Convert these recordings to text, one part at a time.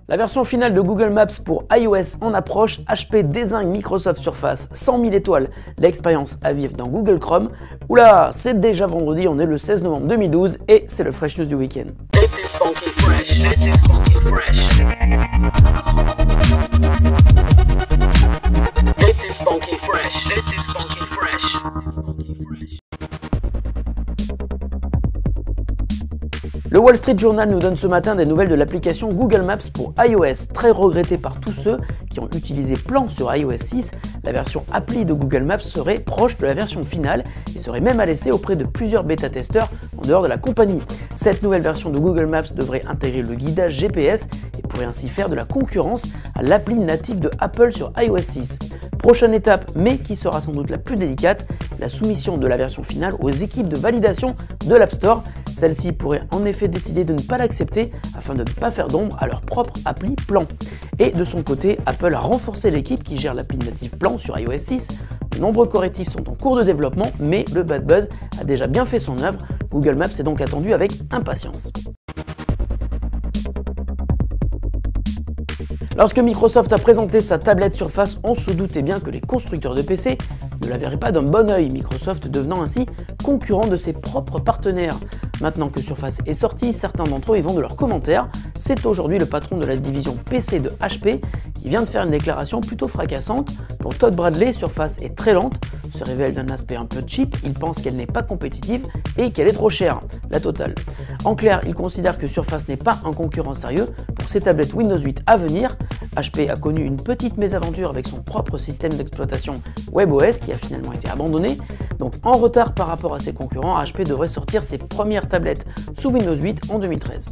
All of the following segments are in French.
La version finale de Google Maps pour iOS en approche, HP désigne Microsoft Surface, 100 000 étoiles, l'expérience à vivre dans Google Chrome. Oula, c'est déjà vendredi, on est le 16 novembre 2012 et c'est le Fresh News du week-end. This is funky fresh. This is funky fresh. This is funky fresh. This is funky fresh. Le Wall Street Journal nous donne ce matin des nouvelles de l'application Google Maps pour iOS, très regrettée par tous ceux qui ont utilisé Plan sur iOS 6. La version appli de Google Maps serait proche de la version finale et serait même à laisser auprès de plusieurs bêta-testeurs en dehors de la compagnie. Cette nouvelle version de Google Maps devrait intégrer le guidage GPS et pourrait ainsi faire de la concurrence à l'appli native de Apple sur iOS 6. Prochaine étape, mais qui sera sans doute la plus délicate, la soumission de la version finale aux équipes de validation de l'App Store. Celles-ci pourraient en effet décider de ne pas l'accepter afin de ne pas faire d'ombre à leur propre appli Plan. Et de son côté, Apple a renforcé l'équipe qui gère l'appli native Plan sur iOS 6. De nombreux correctifs sont en cours de développement, mais le bad buzz a déjà bien fait son œuvre. Google Maps est donc attendu avec impatience. Lorsque Microsoft a présenté sa tablette Surface, on se doutait bien que les constructeurs de PC ne la verraient pas d'un bon œil, Microsoft devenant ainsi concurrent de ses propres partenaires. Maintenant que Surface est sortie, certains d'entre eux y vont de leurs commentaires. C'est aujourd'hui le patron de la division PC de HP qui vient de faire une déclaration plutôt fracassante. Pour Todd Bradley, Surface est très lente, se révèle d'un aspect un peu cheap, il pense qu'elle n'est pas compétitive et qu'elle est trop chère, la totale. En clair, il considère que Surface n'est pas un concurrent sérieux pour ses tablettes Windows 8 à venir. HP a connu une petite mésaventure avec son propre système d'exploitation WebOS qui a finalement été abandonné. Donc en retard par rapport à ses concurrents, HP devrait sortir ses premières tablettes sous Windows 8 en 2013.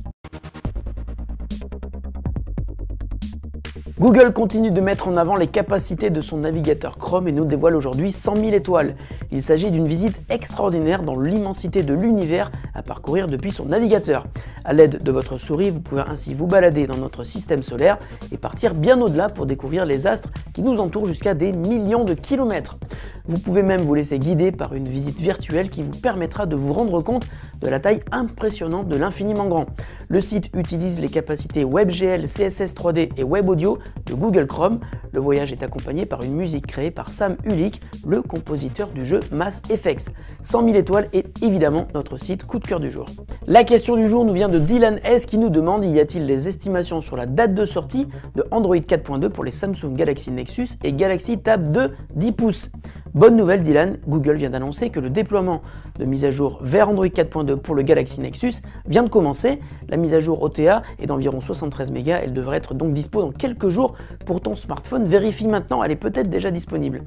Google continue de mettre en avant les capacités de son navigateur Chrome et nous dévoile aujourd'hui 100 000 étoiles. Il s'agit d'une visite extraordinaire dans l'immensité de l'univers à parcourir depuis son navigateur. A l'aide de votre souris, vous pouvez ainsi vous balader dans notre système solaire et partir bien au-delà pour découvrir les astres qui nous entourent jusqu'à des millions de kilomètres. Vous pouvez même vous laisser guider par une visite virtuelle qui vous permettra de vous rendre compte de la taille impressionnante de l'infiniment grand. Le site utilise les capacités WebGL, CSS 3D et Web Audio de Google Chrome. Le voyage est accompagné par une musique créée par Sam Ulick, le compositeur du jeu Mass Effect. 100 000 étoiles est évidemment notre site coup de cœur du jour. La question du jour nous vient de Dylan S qui nous demande: y a-t-il des estimations sur la date de sortie de Android 4.2 pour les Samsung Galaxy Nexus et Galaxy Tab 2 10 pouces? Bonne nouvelle Dylan, Google vient d'annoncer que le déploiement de mise à jour vers Android 4.2 pour le Galaxy Nexus vient de commencer. La mise à jour OTA est d'environ 73 mégas, elle devrait être donc dispo dans quelques jours pour ton smartphone. Vérifie maintenant, elle est peut-être déjà disponible.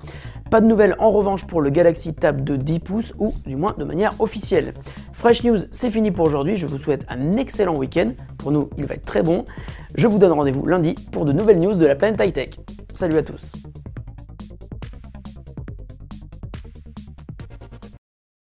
Pas de nouvelles en revanche pour le Galaxy Tab de 10 pouces ou du moins de manière officielle. Fresh News, c'est fini pour aujourd'hui, je vous souhaite un excellent week-end. Pour nous, il va être très bon. Je vous donne rendez-vous lundi pour de nouvelles news de la planète high-tech. Salut à tous.